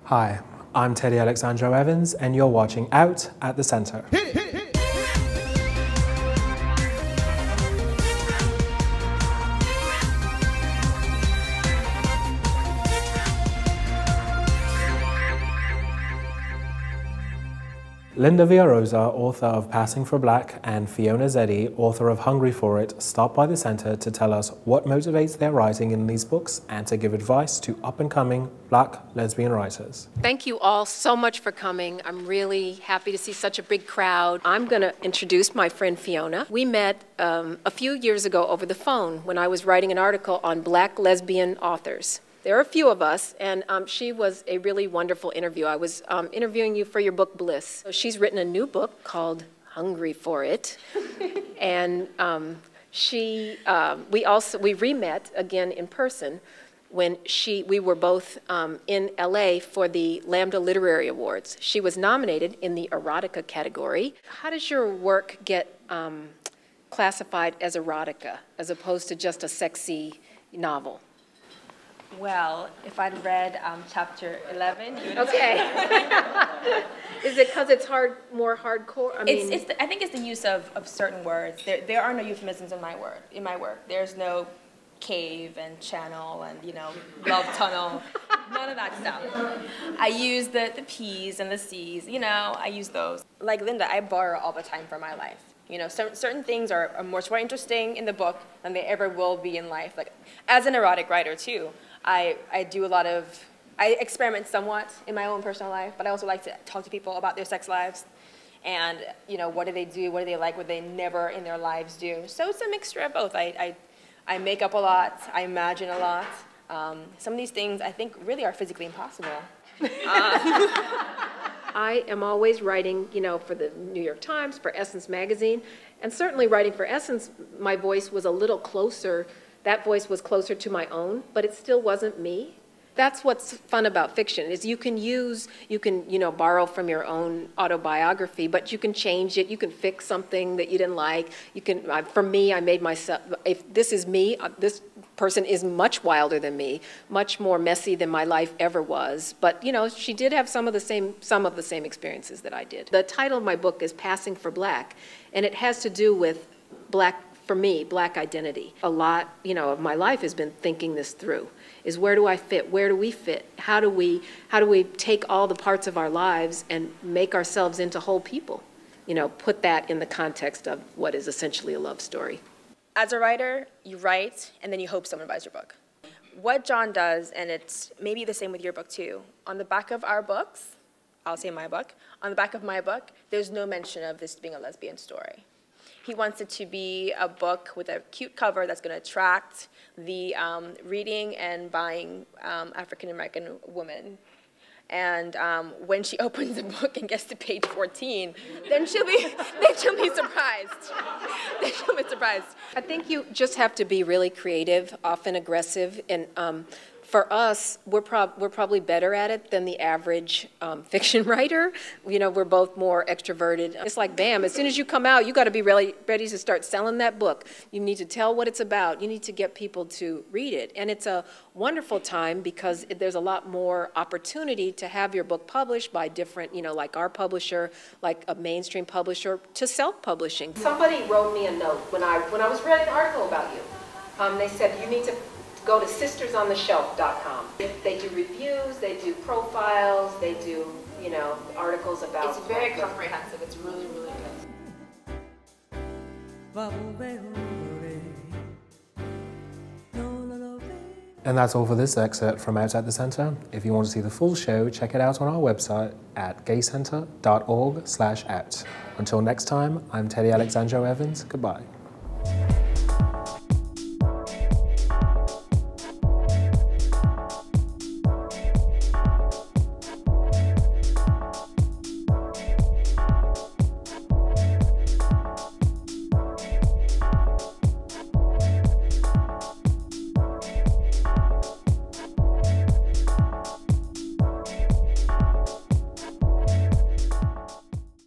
Hi, I'm Teddy Alexandro Evans, and you're watching Out at the Centre. Linda Villarosa, author of Passing for Black, and Fiona Zedde, author of Hungry for It, stop by the centre to tell us what motivates their writing in these books and to give advice to up-and-coming Black lesbian writers. Thank you all so much for coming. I'm really happy to see such a big crowd. I'm going to introduce my friend Fiona. We met a few years ago over the phone when I was writing an article on Black lesbian authors. There are a few of us, and she was a really wonderful interview. I was interviewing you for your book, Bliss. So she's written a new book called Hungry for It, and we re-met again in person when we were both in LA for the Lambda Literary Awards. She was nominated in the Erotica category. How does your work get classified as erotica as opposed to just a sexy novel? Well, if I'd read chapter 11, you would okay. Is it because it's more hardcore? I think it's the use of certain words. There are no euphemisms in my work. There's no cave and channel and love tunnel. None of that stuff. I use the P's and the C's. I use those. Like Linda, I borrow all the time from my life. Certain things are much more interesting in the book than they ever will be in life. Like, as an erotic writer too, I experiment somewhat in my own personal life, but I also like to talk to people about their sex lives and, what do they do, what do they like, what they never in their lives do. So it's a mixture of both. I make up a lot, I imagine a lot. Some of these things I think really are physically impossible. I am always writing, for the New York Times, for Essence magazine, and certainly writing for Essence, my voice was a little closer. That voice was closer to my own, but it still wasn't me. That's what's fun about fiction, is you can borrow from your own autobiography, but you can change it, you can fix something that you didn't like. For me, I made myself, if this is me, this person is much wilder than me, much more messy than my life ever was. But she did have some of the same experiences that I did. The title of my book is Passing for Black, and it has to do with for me, Black identity. A lot, of my life has been thinking this through. Is where do I fit? Where do we fit? How do we take all the parts of our lives and make ourselves into whole people? Put that in the context of what is essentially a love story. As a writer, you write and then you hope someone buys your book. What John does, and it's maybe the same with your book too, on the back of our books, I'll say my book, on the back of my book, there's no mention of this being a lesbian story. He wants it to be a book with a cute cover that's going to attract the reading and buying African-American woman. And when she opens the book and gets to page 14, then she'll be surprised. Then she'll be surprised. I think you just have to be really creative, often aggressive, and for us, we're probably better at it than the average fiction writer. We're both more extroverted. It's like, bam, as soon as you come out, you got to be really ready to start selling that book. You need to tell what it's about. You need to get people to read it. And it's a wonderful time because there's a lot more opportunity to have your book published by different, like our publisher, like a mainstream publisher, to self-publishing. Somebody wrote me a note when I was reading an article about you. They said, you need to go to sistersontheshelf.com. They do reviews, they do profiles, they do, articles about... It's very comprehensive. It's really, really good. And that's all for this excerpt from Out at the Centre. If you want to see the full show, check it out on our website at gaycenter.org/out. Until next time, I'm Teddy Alexandro Evans. Goodbye.